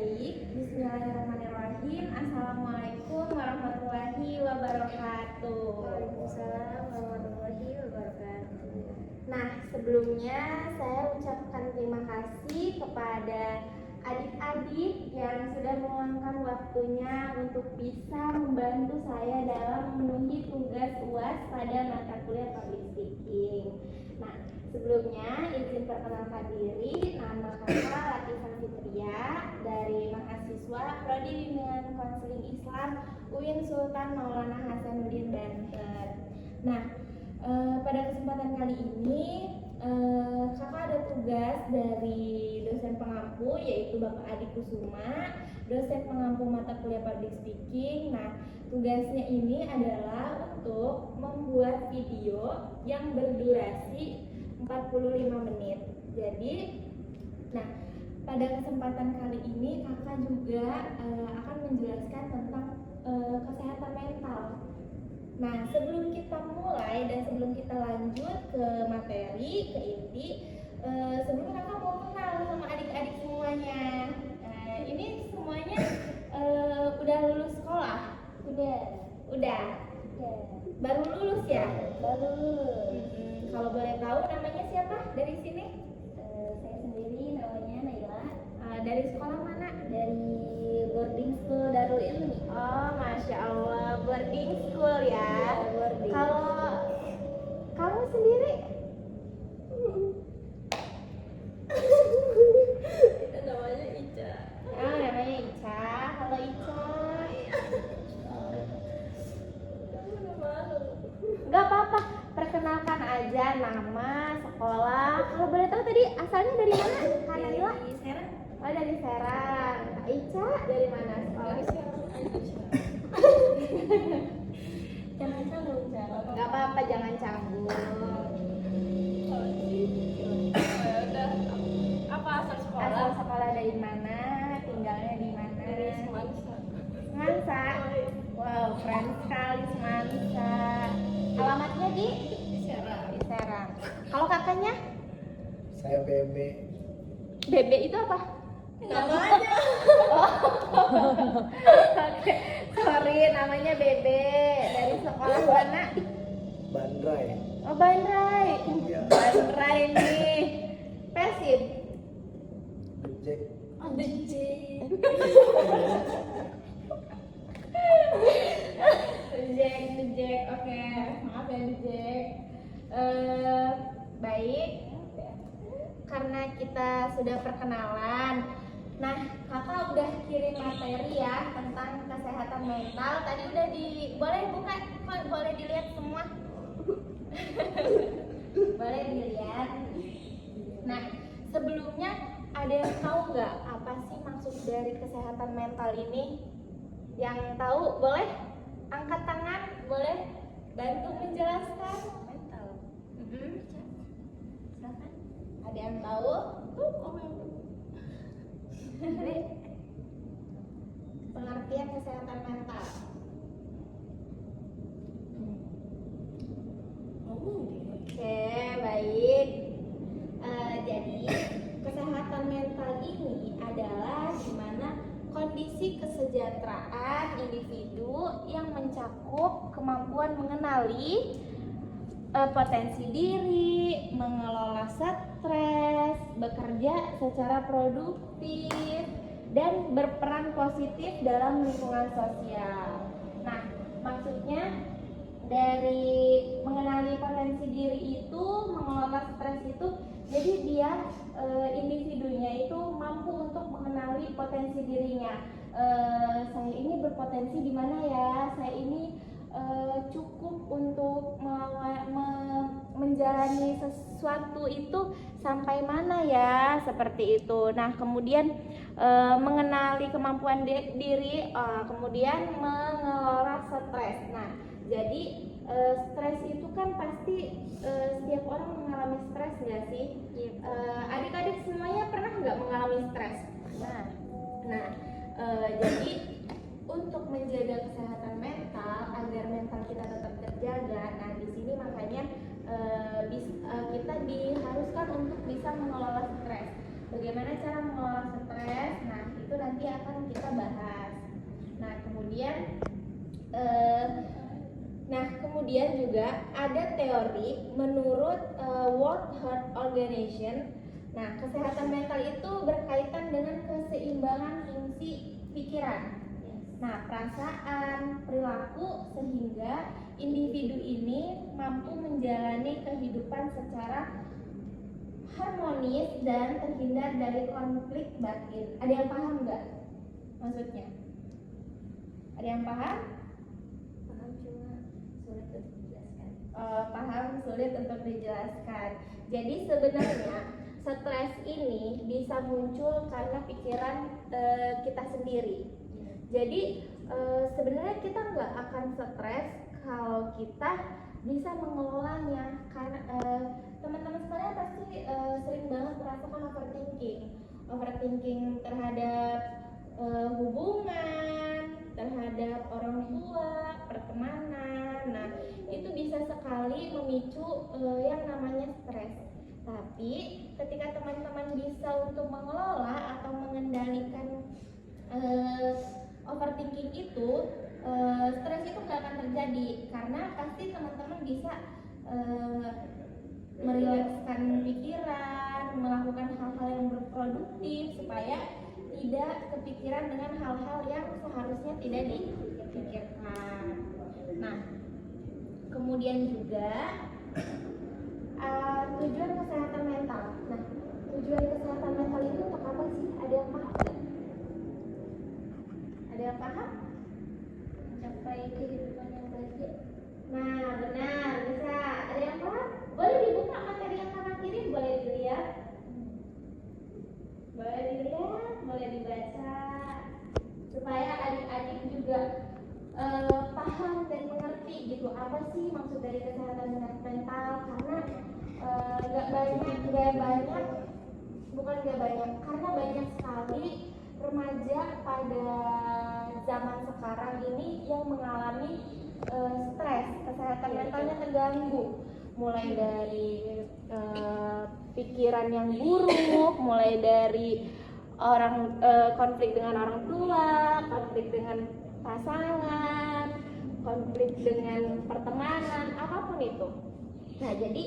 baik. Bismillahirrahmanirrahim. Assalamualaikum warahmatullahi wabarakatuh. Waalaikumsalam warahmatullahi wabarakatuh. Nah, sebelumnya saya ucapkan terima kasih kepada adik-adik yang sudah meluangkan waktunya untuk bisa membantu saya dalam memenuhi tugas UAS pada mata kuliah Public Speaking. Nah, sebelumnya izin perkenalkan diri, nama kakak Latifah Fitria dari mahasiswa Prodi Bimbingan Konseling Islam UIN Sultan Maulana Hasanuddin Banten. Nah, pada kesempatan kali ini kakak ada tugas dari dosen pengampu yaitu Bapak Adi Kusuma, dosen pengampu mata kuliah Public Speaking. Nah, tugasnya ini adalah untuk membuat video yang berdurasi 45 menit. Jadi, nah, pada kesempatan kali ini kakak juga akan menjelaskan tentang kesehatan mental. Nah, sebelum kita mulai dan sebelum kita lanjut ke materi, ke inti, sebelumnya kakak mau kenal sama adik-adik semuanya. Ini semuanya udah lulus sekolah? Udah. Baru lulus ya? Baru lulus. Kalau boleh tahu namanya siapa dari sini? Saya sendiri namanya Naila. Dari sekolah mana? Dari boarding school Darul Ilmi. Oh, Masya Allah, boarding school ya. Boarding. Kalau kamu sendiri? Itu namanya Ica. Namanya Ica. Halo Ica. Gak apa-apa, perkenalkan aja nama, sekolah. Kalau boleh tahu tadi asalnya dari mana? Kak Naila? Dari Serang. Oh, dari Serang. Kak Ica dari mana sekolah? Jangan canggung, jangan. Gak apa-apa, jangan canggung. Apa asal sekolah? Asal sekolah dari mana? Tinggalnya di mana? Dari Semansa. Semansa. Wow, keren sekali Semansa. Alamatnya di Serang. di Serang. Kalau kakaknya? Saya BB. Bebe itu apa? Namanya. Oke, sorry, namanya Bebe. Dari sekolah mana? Bandrai. Oh, Bandrai. Iya. Bandrai nih. Persib. Becek. Jack. Oke, maaf ya Jack. Baik. Karena kita sudah perkenalan. Nah, kakak udah kirim materi ya tentang kesehatan mental. Tadi udah boleh buka, boleh dilihat semua. Boleh dilihat. Nah, sebelumnya ada yang tahu nggak apa sih maksud dari kesehatan mental ini? Yang tahu boleh angkat tangan, boleh bantu menjelaskan. Mental. Silakan. Ada yang tahu? Pengertian kesehatan mental. Oke, baik. Jadi kesehatan mental ini adalah di mana kondisi kesejahteraan individu yang mencakup kemampuan mengenali potensi diri, mengelola stres, bekerja secara produktif, dan berperan positif dalam lingkungan sosial. Nah, maksudnya dari mengenali potensi diri itu, mengelola stres itu, jadi dia individunya itu mampu untuk mengenali potensi dirinya. Saya ini berpotensi di mana ya? Saya ini cukup untuk menjalani sesuatu itu sampai mana ya, seperti itu. Nah, kemudian mengenali kemampuan diri, kemudian mengelola stres. Nah, jadi stres itu kan pasti setiap orang mengalami stres nggak sih? Adik-adik semuanya pernah nggak mengalami stres? Nah, jadi untuk menjaga kesehatan mental agar mental kita tetap terjaga, nah di sini makanya kita diharuskan untuk bisa mengelola stres. Bagaimana cara mengelola stres? Nah, itu nanti Eh, Nah, kemudian juga ada teori menurut World Health Organization. Nah, kesehatan mental itu berkaitan dengan keseimbangan fungsi pikiran. Nah, perasaan, perilaku sehingga individu ini mampu menjalani kehidupan secara harmonis dan terhindar dari konflik batin. Ada yang paham nggak maksudnya? Ada yang paham? Paham cuma sulit untuk dijelaskan. Paham sulit untuk dijelaskan. Jadi sebenarnya stres ini bisa muncul karena pikiran kita sendiri. Jadi sebenarnya kita nggak akan stres kalau kita bisa mengelolanya. Karena teman-teman sekalian pasti sering banget merasakan overthinking terhadap hubungan, terhadap orang tua, pertemanan. Nah, itu bisa sekali memicu yang namanya stres. Tapi ketika teman-teman bisa untuk mengelola atau mengendalikan overthinking itu, stres itu nggak akan terjadi karena pasti teman-teman bisa merilekskan pikiran, melakukan hal-hal yang berproduktif supaya tidak kepikiran dengan hal-hal yang seharusnya tidak dipikirkan. Nah, kemudian juga tujuan kesehatan mental. Nah, tujuan kesehatan mental itu untuk apa sih? Ada yang paham nggak? Ada yang paham? Mencapai kehidupan yang bahagia. Nah, benar, bisa. Ada yang paham? Boleh dibuka materi yang kanan kiri, boleh dilihat. Boleh dilihat, boleh dibaca, supaya adik-adik juga paham dan mengerti gitu apa sih maksud dari kesehatan mental. Karena karena banyak sekali remaja pada zaman sekarang ini yang mengalami stres, kesehatan mentalnya terganggu, mulai dari pikiran yang buruk, mulai dari konflik dengan orang tua, konflik dengan pasangan, konflik dengan pertemanan, apapun itu. Nah, jadi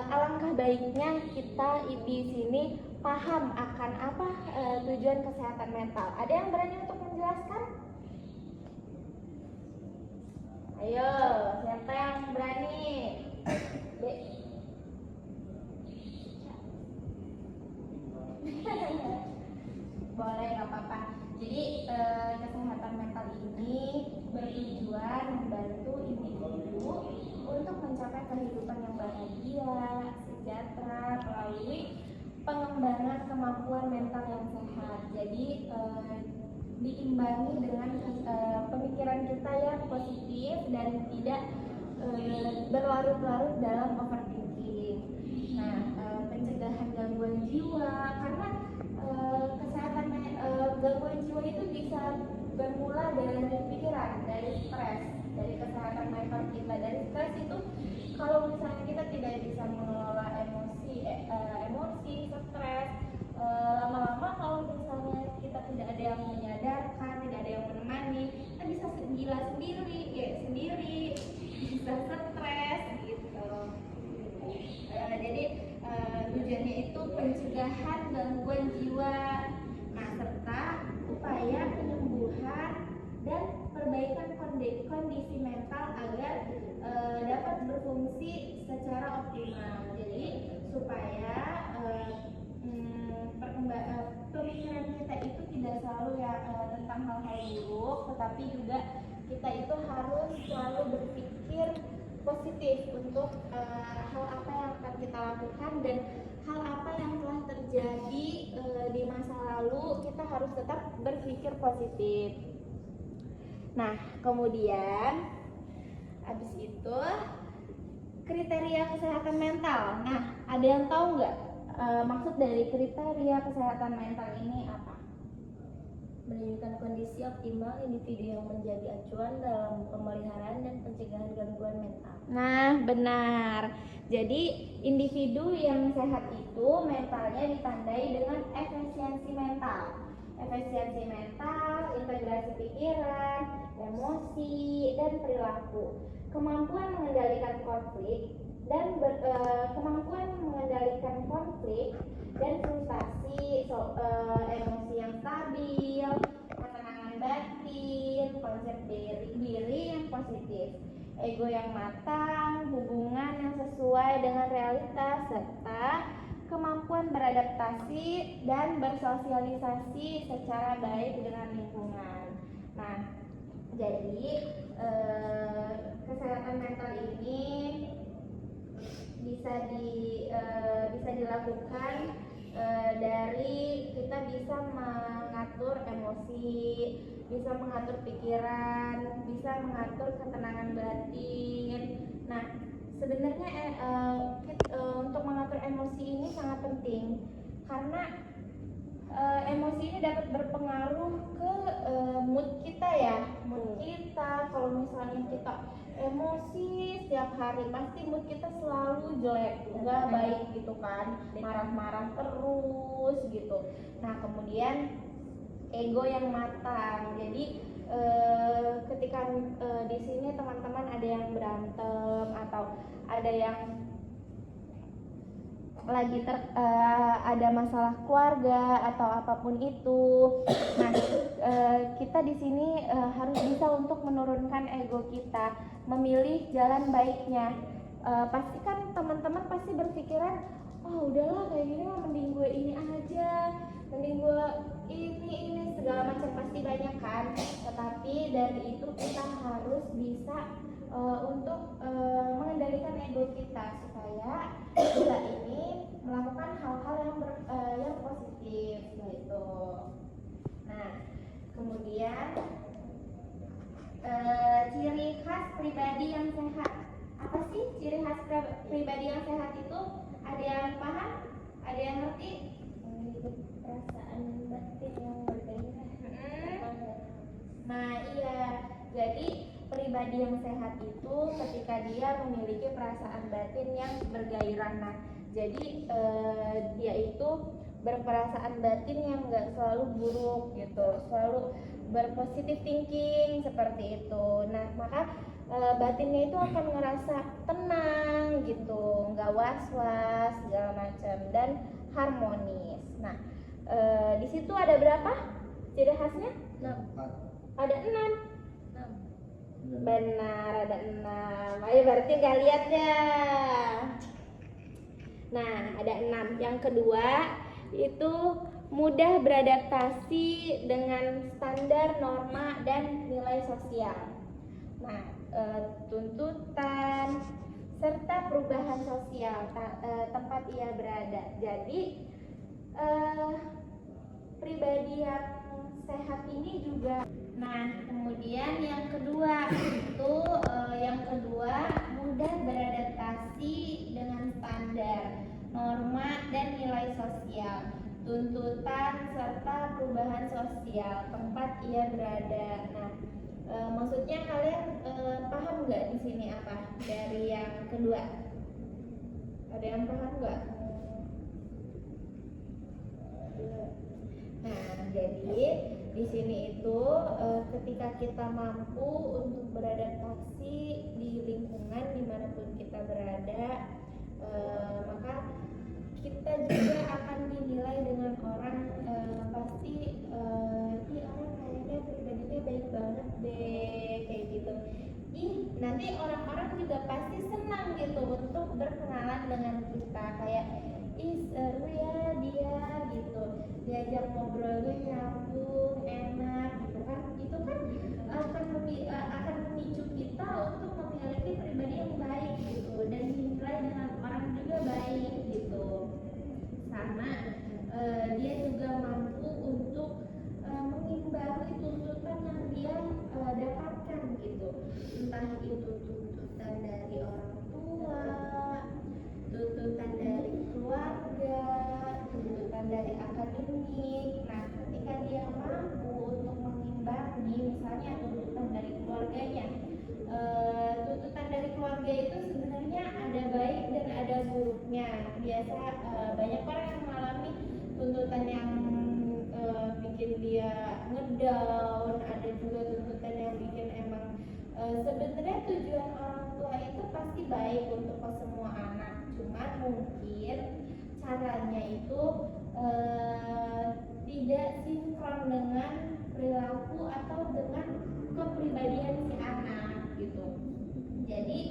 alangkah baiknya kita di sini paham akan apa tujuan kesehatan mental. Ada yang berani untuk menjelaskan? Ayo, siapa yang berani? Boleh, nggak apa-apa. Jadi kesehatan mental ini bertujuan membantu individu untuk mencapai kehidupan yang bahagia, sejahtera melalui pengembangan kemampuan mental yang sehat. Jadi diimbangi dengan pemikiran kita yang positif dan tidak berlarut-larut dalam overthinking. Nah, pencegahan gangguan jiwa, karena kesehatan gangguan jiwa itu bisa bermula dari pikiran, dari stres, dari kesehatan mental kita. Dari stres itu kalau misalnya kita tidak bisa mengelola emosi, stres, lama-lama kalau misalnya kita tidak ada yang menyadarkan, tidak ada yang menemani, kita bisa gila sendiri, bisa stres gitu. Jadi tujuannya itu pencegahan gangguan jiwa, nah serta upaya penyembuhan dan perbaikan kondisi mental agar dapat berfungsi secara optimal. Jadi supaya pemikiran kita itu tidak selalu tentang hal-hal buruk, tetapi juga kita itu harus selalu berpikir positif untuk hal apa yang akan kita lakukan dan hal apa yang telah terjadi di masa lalu. Kita harus tetap berpikir positif. Nah, kemudian habis itu kriteria kesehatan mental. Nah, ada yang tahu nggak maksud dari kriteria kesehatan mental ini apa? Menunjukkan kondisi optimal individu yang menjadi acuan dalam pemeliharaan dan pencegahan gangguan mental. Nah, benar. Jadi individu yang sehat itu mentalnya ditandai dengan efisiensi mental. Efisiensi mental ini mengintegrasi pikiran, emosi, dan perilaku. Kemampuan mengendalikan konflik dan frustasi, emosi yang stabil, ketenangan batin, konsep diri yang positif, ego yang matang, hubungan yang sesuai dengan realitas, serta kemampuan beradaptasi dan bersosialisasi secara baik dengan lingkungan. Nah, jadi kesehatan mental ini bisa dilakukan dari kita bisa mengatur emosi, bisa mengatur pikiran, bisa mengatur ketenangan batin. Nah, sebenarnya untuk mengatur emosi ini sangat penting karena emosi ini dapat berpengaruh ke mood kita ya. Mood kita, kalau misalnya kita emosi setiap hari, pasti mood kita selalu jelek, nggak baik gitu kan, marah-marah terus gitu. Nah, kemudian ego yang matang. Jadi ketika di sini teman-teman ada yang berantem atau ada yang lagi ada masalah keluarga atau apapun itu. Nah, kita di sini harus bisa untuk menurunkan ego kita, memilih jalan baiknya. Pasti kan teman-teman pasti berpikiran, oh udahlah kayak gini mah mending gue ini aja, mending gue ini segala macam, pasti banyak kan. Tetapi dari itu kita harus bisa untuk mengendalikan ego kita supaya kita ini melakukan hal-hal yang positif gitu. Nah, kemudian ciri khas pribadi yang sehat. Apa sih ciri khas pribadi yang sehat itu? Ada yang paham? Ada yang ngerti? Perasaan batin yang bergairah. Nah, iya. Jadi pribadi yang sehat itu ketika dia memiliki perasaan batin yang bergairah. Nah, jadi dia itu berperasaan batin yang nggak selalu buruk gitu, selalu berpositif thinking seperti itu. Nah, maka batinnya itu akan ngerasa tenang gitu, nggak was-was segala macam, dan harmonis. Nah, di situ ada berapa ciri khasnya? 4. Ada 6. Benar, ada 6. Ayo berarti nggak lihat ya. Nah, ada 6. Yang kedua itu mudah beradaptasi dengan standar, norma, dan nilai sosial. Nah, tuntutan serta perubahan sosial tempat ia berada. Jadi pribadi yang sehat ini juga. Nah, kemudian yang kedua itu mudah beradaptasi dengan standar, norma, dan nilai sosial, tuntutan serta perubahan sosial tempat ia berada. Nah, maksudnya kalian paham nggak di sini apa dari yang kedua? Ada yang paham nggak? Nah, jadi di sini itu ketika kita mampu untuk beradaptasi di lingkungan dimanapun kita berada, maka kita juga akan dinilai dengan orang pasti ini orang kayaknya pribadinya baik banget deh, kayak gitu. Nanti orang-orang juga pasti senang gitu untuk berkenalan dengan kita, kayak seru ya dia gitu, diajak ngobrolnya nyambung, enak gitu kan. Itu kan akan memicu kita untuk memiliki pribadi yang baik gitu, dan dinilai dengan orang juga baik gitu. Sama dia juga mampu untuk mengimbangi tuntutan yang dia dapatkan gitu, entah itu tuntutan dari orang tua, tuntutan dari keluarga, tuntutan dari akademik. Nah, ketika dia mampu untuk mengimbangi, misalnya tuntutan dari keluarganya, tuntutan dari keluarga itu sebenarnya ada baik dan ada buruknya. Biasa banyak orang yang mengalami tuntutan yang bikin dia ngedown, ada juga tuntutan yang bikin emang sebenarnya tujuan orang tua itu pasti baik untuk ke semua anak, cuman mungkin caranya itu tidak sinkron dengan perilaku atau dengan kepribadian si anak gitu. Jadi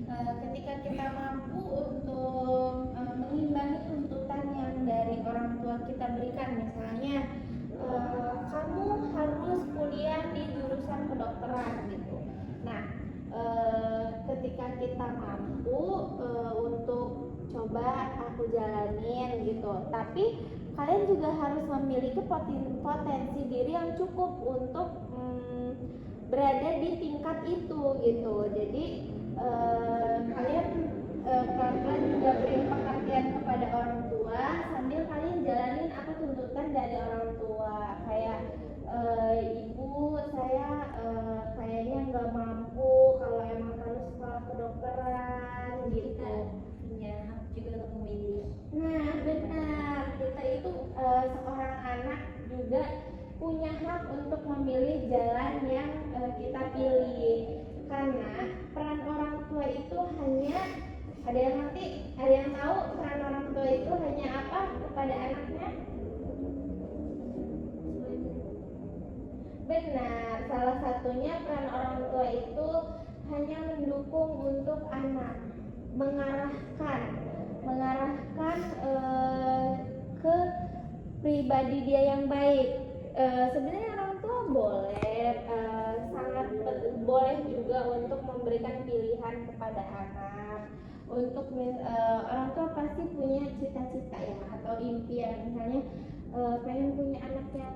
ketika kita mampu untuk mengimbangi tuntutan yang dari orang tua kita berikan, misalnya kamu harus kuliah di jurusan kedokteran gitu. Nah, ketika kita mampu untuk coba aku jalanin gitu, tapi kalian juga harus memiliki potensi diri yang cukup untuk berada di tingkat itu gitu. Jadi kalian pelan-pelan juga beri pengertian kepada orang tua sambil kalian jalanin apa tuntutan dari orang tua, kayak ibu saya kayaknya nggak mampu kalau emang harus sekolah kedokteran gitu. Punya hak juga untuk memilih. Nah benar, kita itu seorang anak juga punya hak untuk memilih jalan yang kita pilih, karena peran orang tua itu hanya ada yang tahu peran orang tua itu hanya apa kepada anaknya? Benar, salah satunya peran orang tua itu hanya mendukung untuk anak, mengarahkan ke pribadi dia yang baik. Sebenarnya orang tua boleh sangat boleh juga untuk memberikan pilihan kepada anak. Untuk orang tua pasti punya cita-cita ya atau impian, misalnya pengen punya anak yang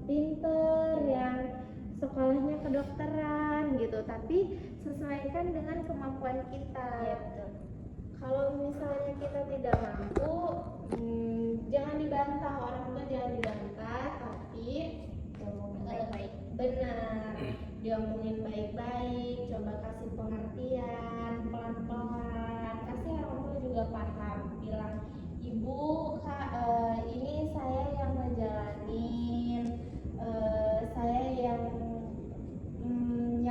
pinter, yang sekolahnya kedokteran gitu, tapi sesuaikan dengan kemampuan kita. Iya, betul. Kalau misalnya kita tidak mampu, jangan dibantah, orang tua jangan dibantah, tapi Ngomongin baik-baik. benar, diomongin baik-baik, coba kasih pengertian, pelan-pelan, kasih orang tua juga paham, bilang ibu kak ini saya yang ngejalanin, saya yang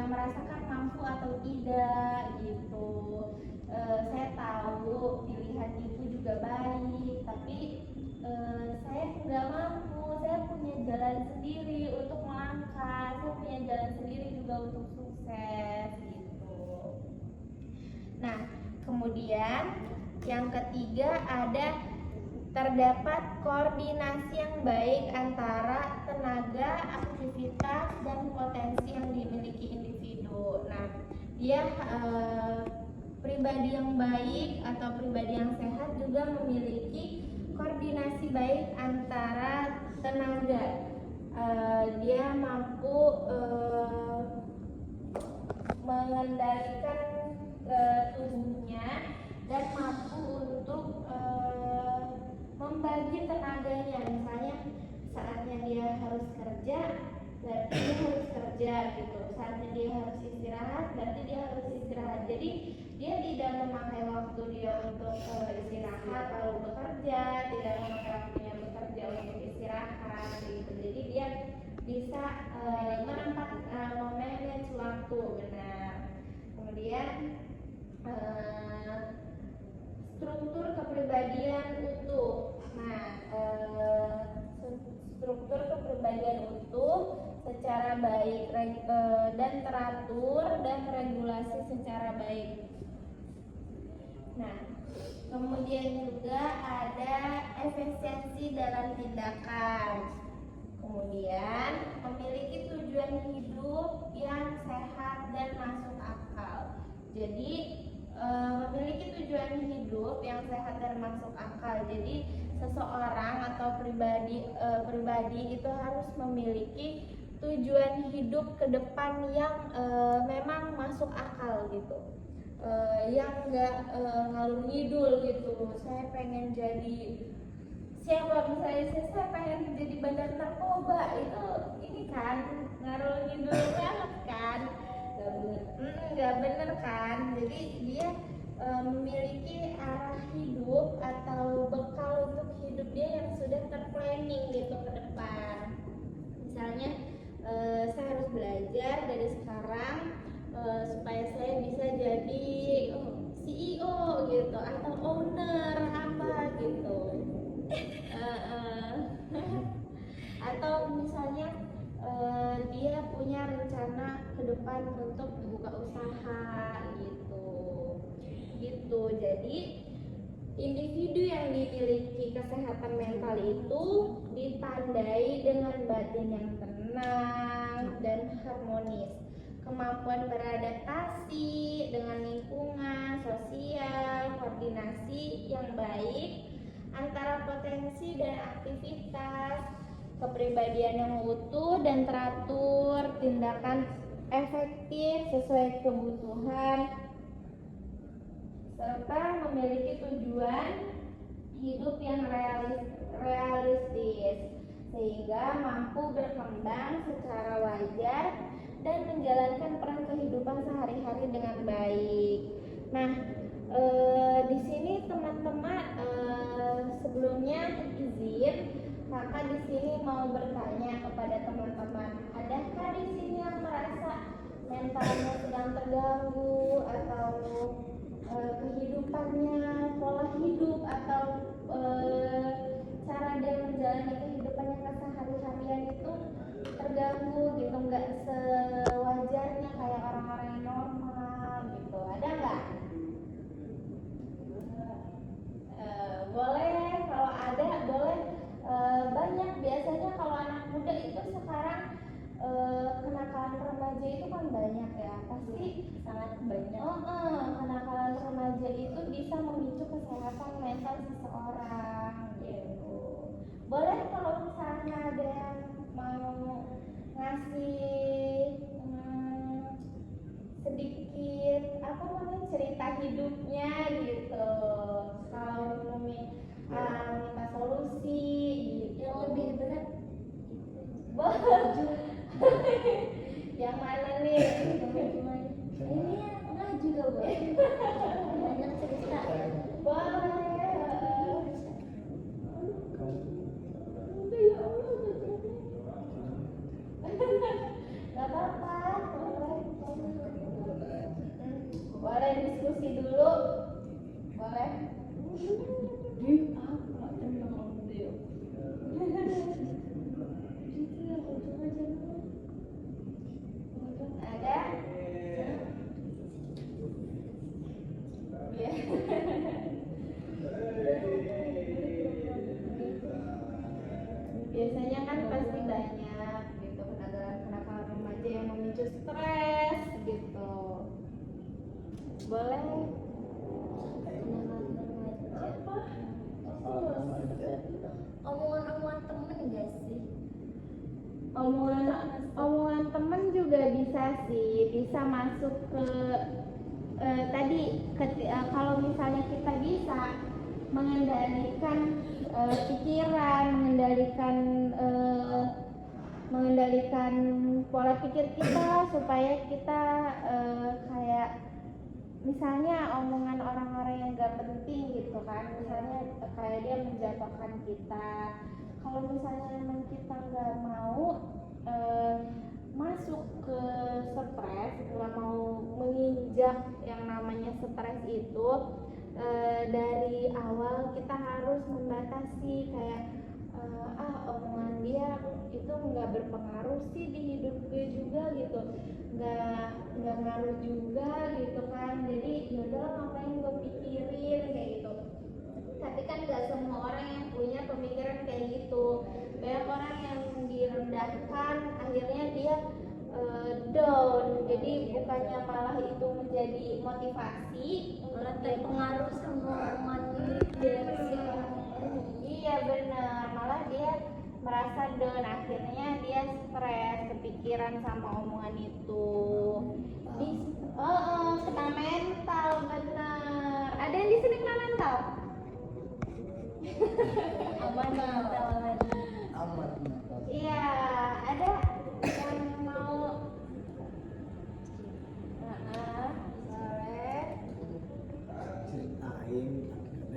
merasakan mampu atau tidak gitu. Saya tahu pilihan ibu juga baik, tapi saya nggak mampu, saya punya jalan sendiri untuk melangkah, saya punya jalan sendiri juga untuk sukses gitu. Nah, kemudian yang ketiga ada terdapat koordinasi yang baik antara tenaga, aktivitas, dan potensi yang dimiliki individu. Nah, dia pribadi yang baik atau pribadi yang sehat juga memiliki koordinasi baik antara tenaga. Dia mampu mengendalikan tubuhnya dan mampu untuk membagi tenaganya. Misalnya saatnya dia harus kerja, berarti dia harus kerja gitu. Saatnya dia harus istirahat, berarti dia harus istirahat. Jadi dia tidak memakai waktu dia untuk istirahat lalu bekerja, tidak memakai waktunya bekerja untuk istirahat gitu. Jadi dia bisa memanage waktu, benar. Kemudian struktur kepribadian utuh. Nah, struktur kepribadian utuh secara baik dan teratur dan regulasi secara baik. Nah, kemudian juga ada efisiensi dalam tindakan. Kemudian memiliki tujuan hidup yang sehat dan masuk akal. Jadi memiliki tujuan hidup yang sehat dan masuk akal. Jadi seseorang atau pribadi itu harus memiliki tujuan hidup ke depan yang memang masuk akal gitu. Yang enggak ngalur ngidul gitu. Saya pengen jadi siapa, misalnya saya pengen jadi bandar narkoba, itu ini kan ngalur ngidul banget kan. Nggak bener kan. Jadi dia memiliki arah hidup atau bekal untuk hidup dia yang sudah terplanning gitu ke depan. Misalnya depan untuk buka usaha gitu. Jadi individu yang dimiliki kesehatan mental itu ditandai dengan batin yang tenang dan harmonis, kemampuan beradaptasi dengan lingkungan sosial, koordinasi yang baik antara potensi dan aktivitas, kepribadian yang utuh dan teratur, tindakan efektif sesuai kebutuhan, serta memiliki tujuan hidup yang realistis sehingga mampu berkembang secara wajar dan menjalankan peran kehidupan sehari-hari dengan baik. Nah, di sini teman-teman, sebelumnya izin kakak di sini mau bertanya kepada teman-teman, adakah di sini yang merasa mentalnya sedang terganggu atau kehidupannya, pola hidup atau cara dia menjalani kehidupannya kesehari-harian itu terganggu gitu, nggak sewajarnya kayak orang-orang yang normal gitu, ada nggak? Boleh, kalau ada boleh. Banyak biasanya kalau anak muda itu sekarang kenakalan remaja itu kan banyak ya, pasti sangat banyak. Kenakalan remaja itu bisa memicu kesehatan mental seseorang gitu. Boleh kalau misalnya ada yang mau ngasih sedikit apa namanya cerita hidupnya gitu, kalau minta solusi gitu. Yang lebih berat yang mana nih? ini yang enggak juga boleh. Banyak cerita. Boleh. Gak apa-apa, boleh diskusi dulu, boleh. Ada? Ya. Biasanya kan pasti banyak gitu kenakalan remaja yang memicu stres gitu. Boleh. Omongan-omongan temen gak sih? Omongan temen juga bisa sih, bisa masuk ke kalau misalnya kita bisa mengendalikan pikiran, mengendalikan pola pikir kita supaya kita kayak misalnya omongan orang-orang yang gak penting gitu kan, misalnya kayak dia menjatuhkan kita. Kalau misalnya memang kita nggak mau masuk ke stres, nggak mau menginjak yang namanya stres itu, dari awal kita harus membatasi kayak omongan dia itu nggak berpengaruh sih di hidup gue juga gitu, nggak ngaruh juga gitu kan, jadi yaudah ngapain gue pikirin kayak gitu. Tapi kan nggak semua orang yang punya pemikiran kayak gitu. Banyak orang yang direndahkan akhirnya dia down, jadi bukannya malah itu menjadi motivasi, Malah terpengaruh sama omongan dia. iya benar, malah dia merasa down, akhirnya dia stres, kepikiran sama omongan itu. Kena mental, benar. Ada yang di sini kena mental? Aman. Iya, ada yang mau boleh. Ceritain ada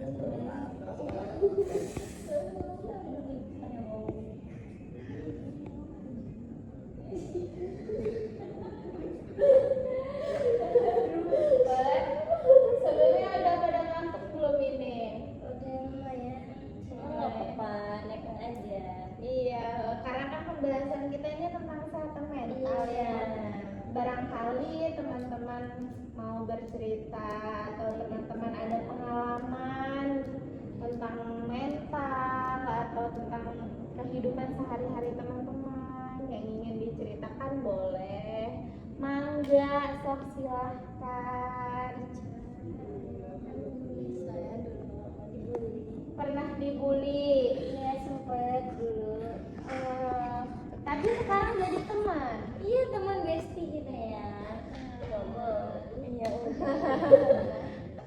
yang berat. Boleh. Sebelumnya udah pada ngantuk belum ini? Udah lumayan. Nggak apa-apa, nekat aja. Iya, karena kan pembahasan kita ini tentang kesehatan mental ya. barangkali teman-teman mau bercerita atau teman-teman ada pengalaman tentang mental atau tentang kehidupan sehari-hari teman-teman yang ingin diceritakan, boleh. Mangga, sok silahkan. Saya dulu dibully. Pernah dibully? Ya sempet dulu. Tapi sekarang jadi teman. Iya teman bestie kita ya. Iya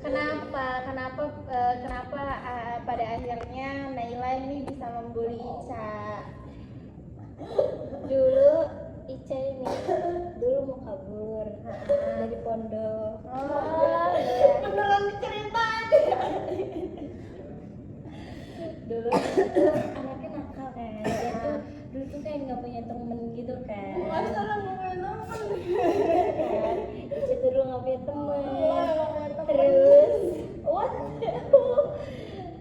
Kenapa pada akhirnya Naila ini bisa membuli Ica? Dulu Ica ini dulu mau kabur dari pondok. Oh, iya. Beneran diceritain. Dulu anaknya nakal kan. Dia tuh dulu tuh kayak nggak punya temen gitu kan. Masalah nggak punya teman. Kan, Ica dulu nggak punya temen. Terus, what?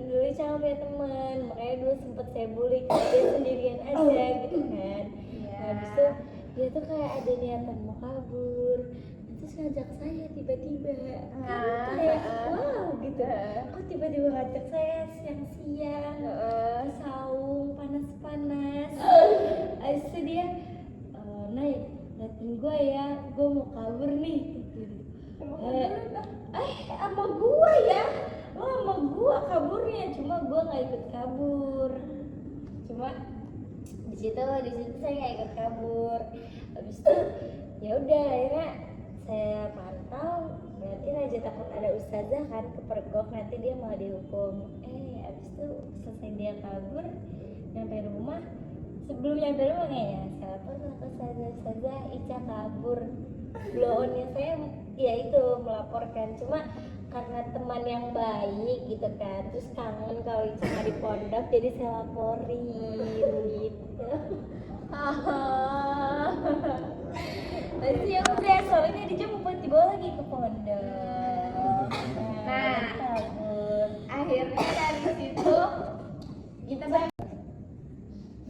Dulu Ica nggak punya temen, makanya dulu sempet saya bully karena dia sendirian aja gitu kan. Nah, habis itu dia tuh kayak ada niatan mau kabur, terus ngajak saya tiba-tiba. Kayak wow gitu. Kok tiba-tiba ngajak saya siang-siang, saung panas-panas. Habis itu dia, naik, liatin gue ya, gue mau kabur nih. Sama gue ya, lo sama gue kaburnya, cuma gue nggak ikut kabur. Cuma di situ saya nggak ikut kabur. Habis itu ya udah akhirnya saya pantau, berarti Raja takut ada ustazah kan kepergok nanti dia malah dihukum. Habis itu selesai dia kabur, nyampe rumah, sebelum nyampe rumah kayaknya saya lapor ke ustazah Ica kabur. Blow-onnya saya ya itu melaporkan, cuma karena teman yang baik gitu kan, terus kangen kalau Ica nggak di pondok jadi saya laporin gitu. Terus ya udah soalnya dia mau dibawa lagi ke pondok. Nah, kabur. akhirnya dari situ kita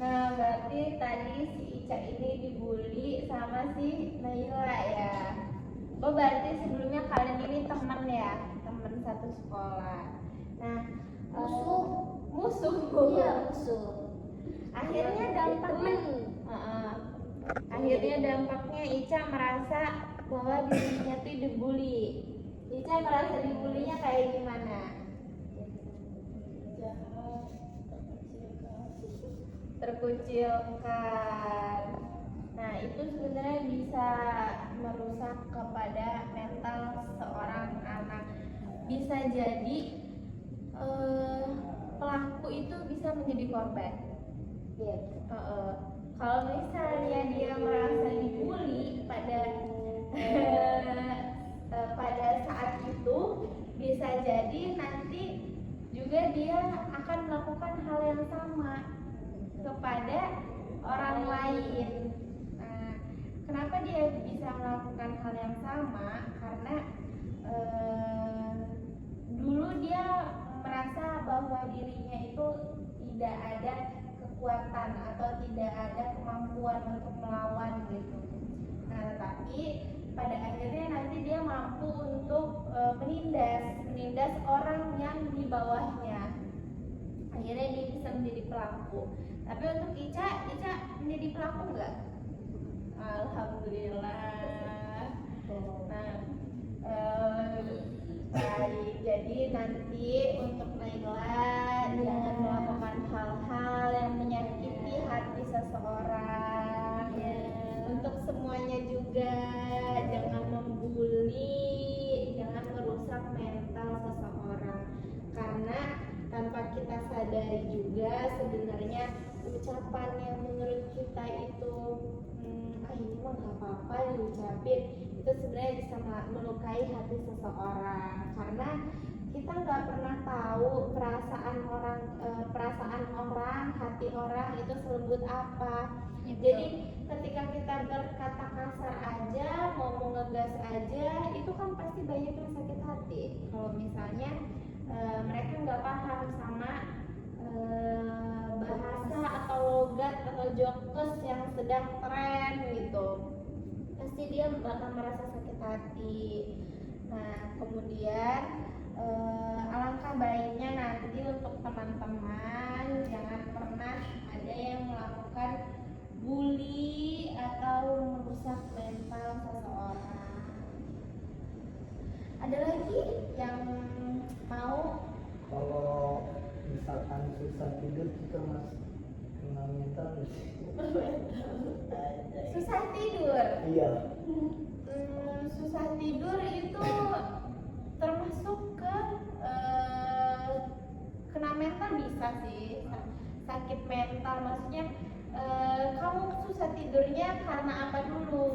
Nah, berarti tadi si Ica ini dibully sama si Naila ya. Oh, berarti sebelumnya kalian ini teman ya, teman satu sekolah. Nah, musuh. Iya musuh. Akhirnya dampaknya, akhirnya dampaknya Ica merasa bahwa dirinya tuh dibully. Ica merasa dibulinya kayak gimana? Terkucilkan. Nah, itu sebenarnya bisa merusak kepada mental seorang anak. Bisa jadi pelaku itu bisa menjadi korban. Iya. Kalau misalnya dia merasa dibully pada pada saat itu, bisa jadi nanti juga dia akan melakukan hal yang sama kepada orang lain. Nah, kenapa dia bisa melakukan hal yang sama? Karena dulu dia merasa bahwa dirinya itu tidak ada kekuatan atau tidak ada kemampuan untuk melawan gitu. Nah, tapi pada akhirnya nanti dia mampu untuk menindas orang yang di bawahnya. Akhirnya dia bisa menjadi pelaku. Tapi untuk Ica menjadi pelaku enggak? Alhamdulillah. Nah, baik. Jadi nanti untuk Naila jangan melakukan hal-hal yang menyakiti hati seseorang. Untuk semuanya juga jangan membuli, jangan merusak mental seseorang. Karena tanpa kita sadari juga sebenarnya ucapan yang menurut kita itu ini mah gak apa-apa diucapin, itu sebenarnya bisa melukai hati seseorang. Karena kita nggak pernah tahu perasaan orang, hati orang itu selembut apa. Jadi ketika kita berkata kasar aja, ngomong ngegas aja, itu kan pasti banyak yang sakit hati. Kalau misalnya mereka nggak paham sama bahasa atau logat atau jokes yang sedang tren gitu, pasti pasti dia bakal merasa sakit hati. Nah kemudian alangkah baiknya nanti untuk teman-teman jangan pernah ada yang melakukan bully atau merusak mental seseorang. Ada lagi yang mau? Kalau misalkan susah tidur kita mas kena mental nggak sih? Susah tidur. Iya. Susah tidur itu termasuk ke kena mental bisa sih, sakit mental maksudnya. Kamu susah tidurnya karena apa dulu?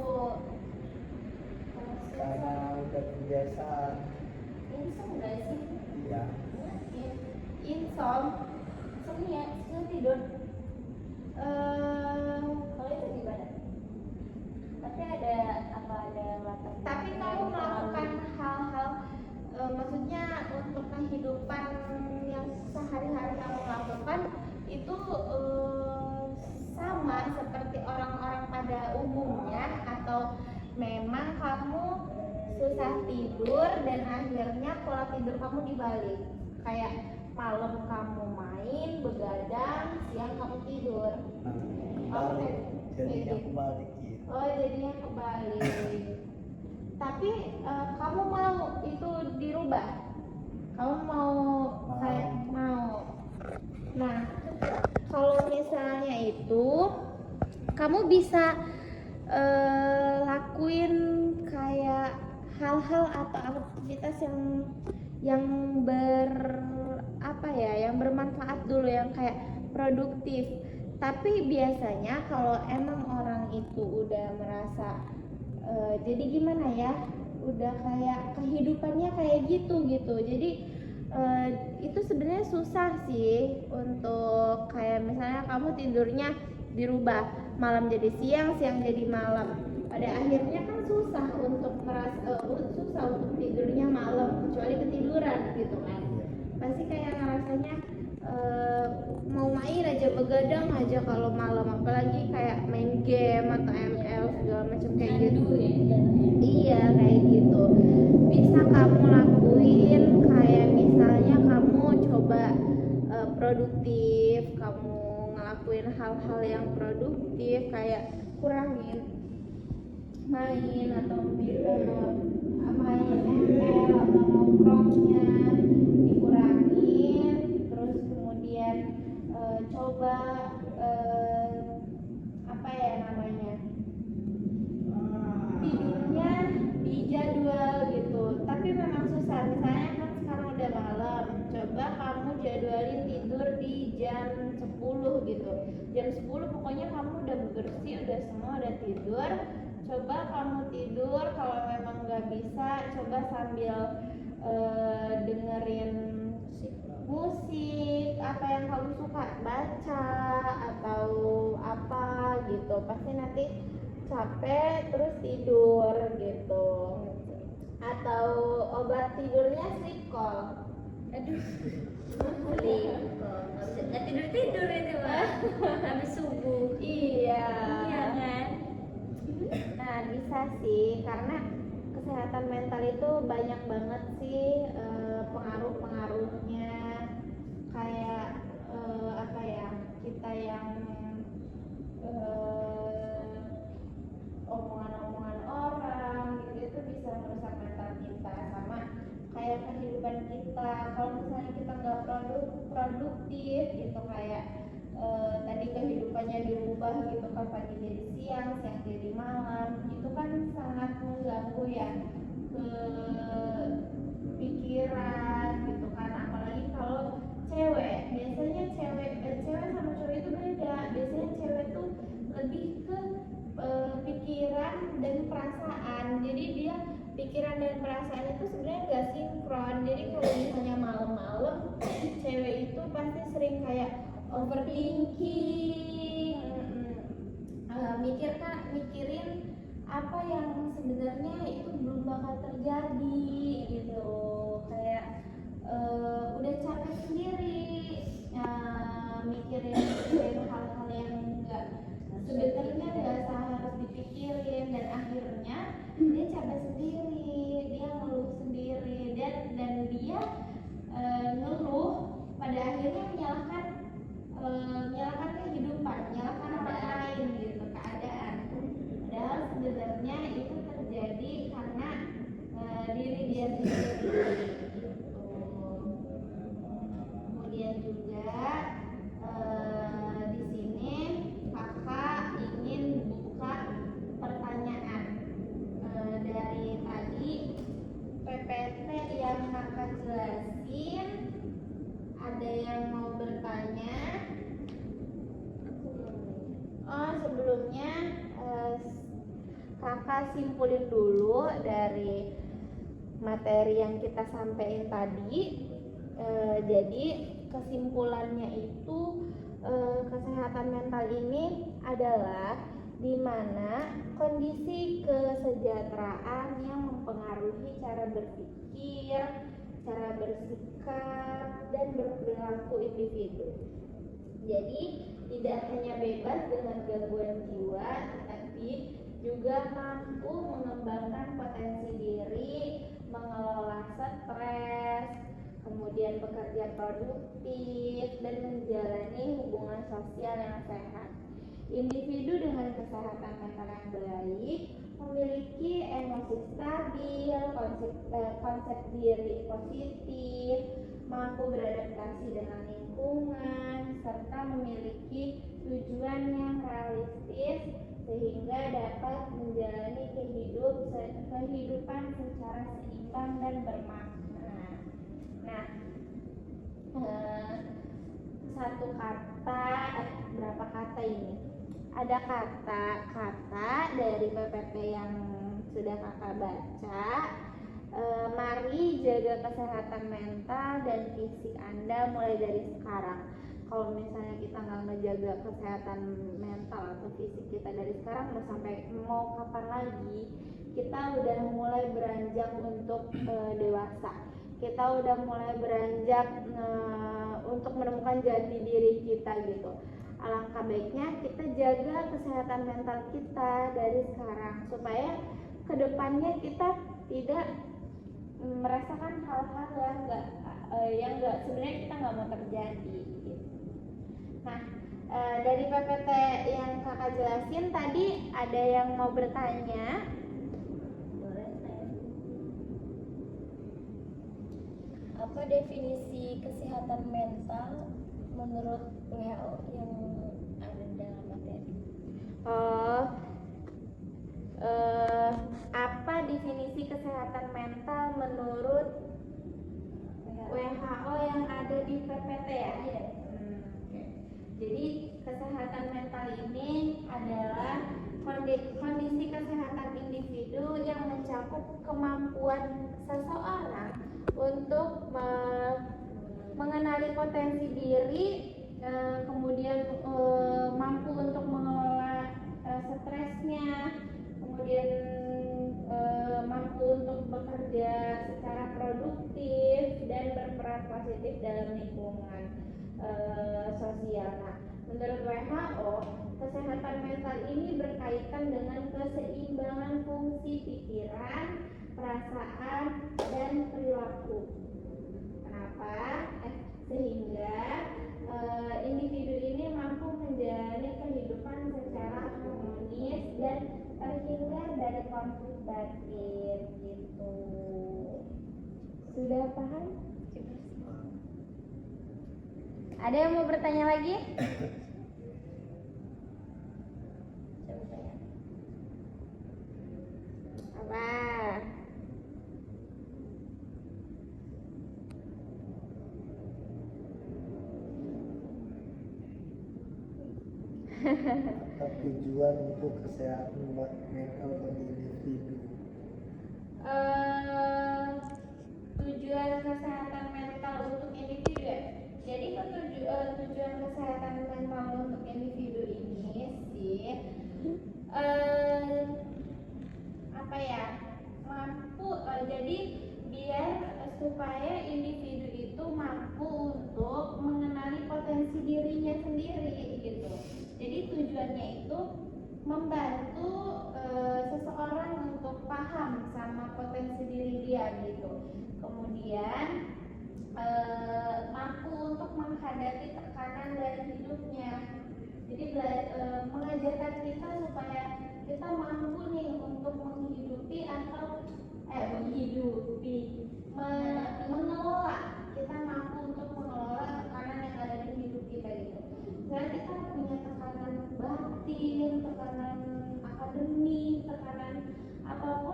Karena udah kebiasaan. Insom nggak sih? Iya. Insom, insomnia, susah tidur. Kalau itu gimana? Tapi ada latar Tapi kamu melakukan hal-hal maksudnya untuk kehidupan yang sehari-hari kamu lakukan itu sama seperti orang-orang pada umumnya, atau memang kamu susah tidur dan akhirnya pola tidur kamu dibalik, kayak malam kamu main begadang, siang kamu tidur. Balik, jadinya kebalik gitu. Oh jadinya kebalik. Tapi kamu mau itu dirubah? Kamu mau kayak mau? Nah kalau misalnya itu kamu bisa lakuin kayak hal-hal atau aktivitas yang yang bermanfaat dulu, yang kayak produktif. Tapi biasanya kalau emang orang itu udah merasa jadi gimana ya, udah kayak kehidupannya kayak gitu. Jadi itu sebenarnya susah sih untuk kayak misalnya kamu tidurnya dirubah, malam jadi siang, siang jadi malam. Pada akhirnya kan susah untuk susah untuk tidurnya malam, kecuali ketiduran gitu kan. Pasti kayak ngerasanya mau main aja, begadang aja kalau malam, apalagi kayak main game atau ML segala macam kayak gitu. Iya kayak gitu. Bisa kamu lakuin kayak misalnya kamu coba produktif, kamu ngelakuin hal-hal yang produktif, kayak kurangin main atau main ML atau nongkrongnya dikurangin, terus kemudian coba tidurnya di jadwal gitu. Tapi memang susah, misalnya kan sekarang udah malam, coba kamu jadwalin tidur di jam 10 gitu. Jam 10 pokoknya kamu udah bersih, udah semua udah tidur. Coba kamu tidur, kalau memang nggak bisa coba sambil dengerin musik apa yang kamu suka, baca atau apa gitu. Pasti nanti capek terus tidur gitu. Atau obat tidurnya sleep call. Aduh, nggak tidur itu mah habis subuh. Iya kan? Nah bisa sih, karena kesehatan mental itu banyak banget sih pengaruh-pengaruhnya. Kayak kita yang omongan-omongan orang gitu itu bisa merusak mental kita, sama kayak kehidupan kita. Kalau misalnya kita nggak produktif gitu, kayak tadi kehidupannya dirubah gitu kan, pagi jadi siang, siang jadi malam, itu kan sangat mengganggu ya ke pikiran gitu kan. Apalagi kalau cewek, biasanya cewek sama cowok itu beda. Biasanya cewek tuh lebih ke pikiran dan perasaan. Jadi dia pikiran dan perasaan itu sebenarnya nggak sinkron. Jadi kalau misalnya malam-malam cewek itu pasti sering kayak overthinking, mikirin apa yang sebenarnya itu belum bakal terjadi gitu. Kayak udah capek sendiri mikirin hal-hal yang sebenarnya nggak harus dipikirin, dan akhirnya sebenarnya itu terjadi karena diri dia sendiri gitu. Kemudian juga di sini kakak ingin buka pertanyaan dari tadi PPT yang kakak jelasin. Ada yang mau bertanya? Oh, sebelumnya kakak simpulin dulu dari materi yang kita sampaikan tadi. Jadi kesimpulannya itu kesehatan mental ini adalah di mana kondisi kesejahteraan yang mempengaruhi cara berpikir, cara bersikap, dan berperilaku individu. Jadi tidak hanya bebas dengan gangguan jiwa, tetapi juga mampu mengembangkan potensi diri, mengelola stres, kemudian bekerja produktif, dan menjalani hubungan sosial yang sehat. Individu dengan kesehatan mental yang baik memiliki emosi stabil, konsep diri positif, mampu beradaptasi dengan lingkungan, serta memiliki tujuan yang realistis sehingga dapat menjalani kehidupan secara seimbang dan bermakna. Nah, satu kata, berapa kata ini? Ada kata-kata dari PPT yang sudah kakak baca. Mari jaga kesehatan mental dan fisik Anda mulai dari sekarang. Kalau misalnya kita nggak ngejaga kesehatan mental atau fisik kita dari sekarang, mau kapan lagi? Kita udah mulai beranjak untuk dewasa. Kita udah mulai beranjak untuk menemukan jati diri kita gitu. Alangkah baiknya kita jaga kesehatan mental kita dari sekarang supaya kedepannya kita tidak merasakan hal-hal yang sebenarnya kita nggak mau terjadi gitu. Nah, dari PPT yang kakak jelasin tadi ada yang mau bertanya? Boleh saya? Apa definisi kesehatan mental menurut WHO yang ada dalam materi? Apa definisi kesehatan mental menurut WHO yang ada di PPT ya? Iya. Jadi kesehatan mental ini adalah kondisi kesehatan individu yang mencakup kemampuan seseorang untuk mengenali potensi diri, kemudian mampu untuk mengelola stresnya, kemudian mampu untuk bekerja secara produktif dan berperan positif dalam lingkungan sosial. Nah, menurut WHO, kesehatan mental ini berkaitan dengan keseimbangan fungsi pikiran, perasaan, dan perilaku. Kenapa? Sehingga individu ini mampu menjalani kehidupan secara harmonis dan terhindar dari konflik batin gitu. Sudah paham? Ada yang mau bertanya lagi? Apa? Apa tujuan untuk kesehatan mental bagi individu? Tujuan kesehatan mental untuk individu ya. Jadi tujuan kesehatan mental untuk individu ini sih apa ya, mampu jadi biar supaya individu itu mampu untuk mengenali potensi dirinya sendiri gitu. Jadi tujuannya itu membantu seseorang untuk paham sama potensi diri dia gitu. Kemudian mampu untuk menghadapi tekanan dari hidupnya. Jadi mengajarkan kita supaya kita mampu nih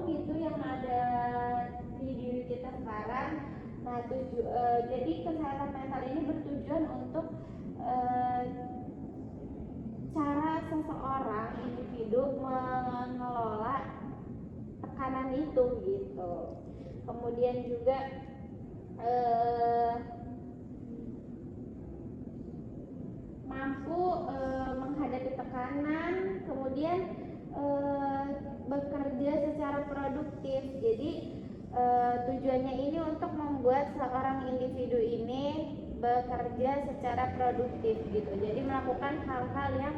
apapun itu yang ada di diri kita sekarang. Nah, jadi kesehatan mental ini bertujuan untuk cara seseorang individu mengelola tekanan itu gitu. Kemudian juga mampu menghadapi tekanan, kemudian bekerja secara produktif. Jadi tujuannya ini untuk membuat seorang individu ini bekerja secara produktif gitu. Jadi melakukan hal-hal yang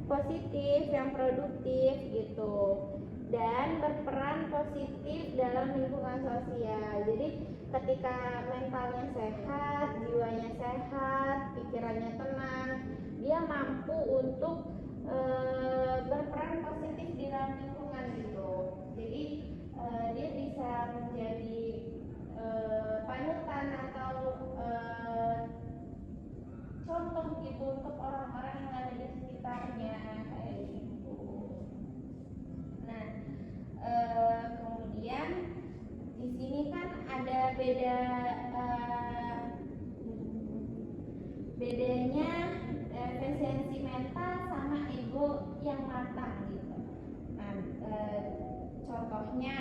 positif, yang produktif gitu, dan berperan positif dalam lingkungan sosial. Jadi ketika mentalnya sehat, jiwanya sehat, pikirannya tenang, dia mampu untuk berperan positif di dalam lingkungan gitu. Jadi dia bisa menjadi panutan atau contoh gitu untuk orang-orang yang ada di sekitarnya kayak gitu. Nah, kemudian di sini kan ada bedanya efisiensi mental sama ego yang matang gitu. Nah, contohnya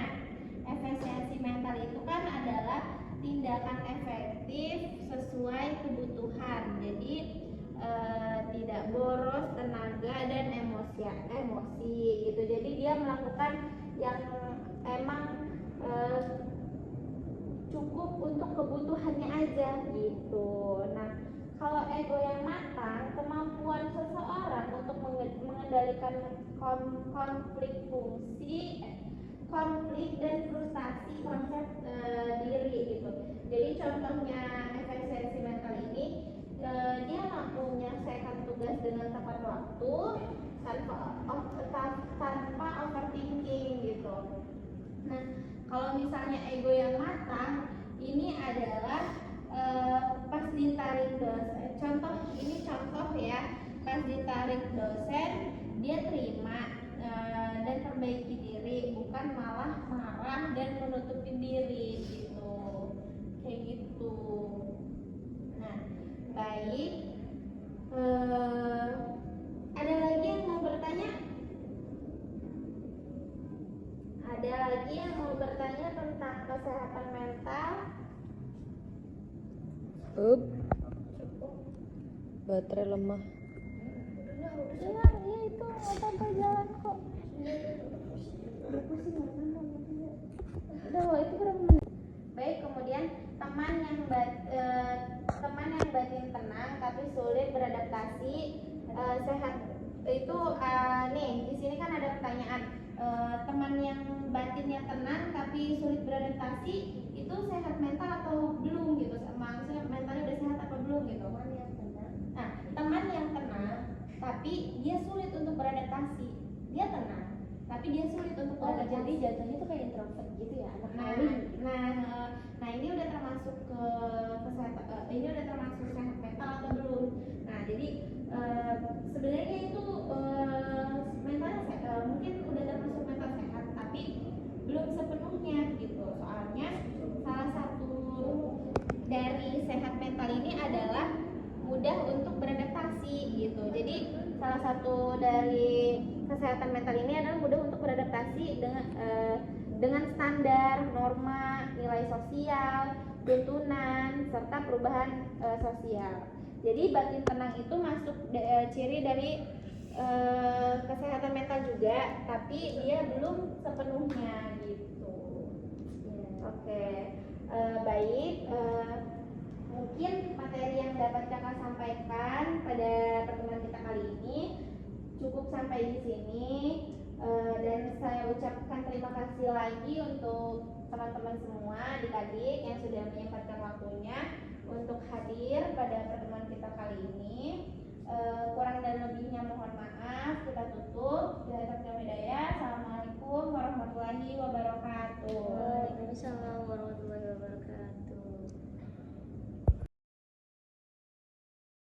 efisiensi mental itu kan adalah tindakan efektif sesuai kebutuhan. Jadi tidak boros tenaga dan emosi gitu. Jadi dia melakukan yang emang cukup untuk kebutuhannya aja gitu. Nah, kalau ego yang matang, kemampuan seseorang untuk mengendalikan konflik dan frustasi konsep diri gitu. Jadi contohnya efisiensi mental ini, dia mampu menyelesaikan tugas dengan tepat waktu tanpa overthinking gitu. Nah, kalau misalnya ego yang matang, ini adalah pas ditarik dosen. Contoh ya, pas ditarik dosen dia terima dan perbaiki diri, bukan malah marah dan menutupi diri gitu, kayak gitu. Nah, baik. Ada lagi yang mau bertanya? Ada lagi yang mau bertanya tentang kesehatan mental? Baterai lemah. Iya itu sampai jalan kok. Udah itu berapa menit? Baik, kemudian teman yang batin tenang tapi sulit beradaptasi, sehat itu nih di sini kan ada pertanyaan, teman yang batinnya tenang tapi sulit beradaptasi itu sehat mental atau belum gitu, maksudnya mentalnya udah sehat apa belum gitu. Nah, teman yang tenang tapi dia sulit untuk beradaptasi, dia tenang tapi dia sulit untuk beradaptasi. Jadi jatuhnya tuh kayak introvert gitu ya, anak nah ini udah termasuk ke kesehatan, ini udah termasuk sehat mental atau belum. Nah, jadi sebenarnya itu mentalnya mungkin udah termasuk mental sehat tapi belum sepenuhnya gitu. Soalnya salah satu dari sehat mental ini adalah mudah untuk beradaptasi gitu. Jadi salah satu dari kesehatan mental ini adalah mudah untuk beradaptasi dengan standar, norma, nilai sosial, tuntunan, serta perubahan sosial. Jadi batin tenang itu masuk ciri dari kesehatan mental juga, tapi dia belum sepenuhnya gitu. Oke. Baik. Mungkin materi yang dapat kakak sampaikan pada pertemuan kita kali ini cukup sampai di sini, dan saya ucapkan terima kasih lagi untuk teman-teman semua, adik-adik yang sudah menyempatkan waktunya untuk hadir pada pertemuan kita kali ini. Kurang dan lebihnya mohon maaf, kita tutup. Bila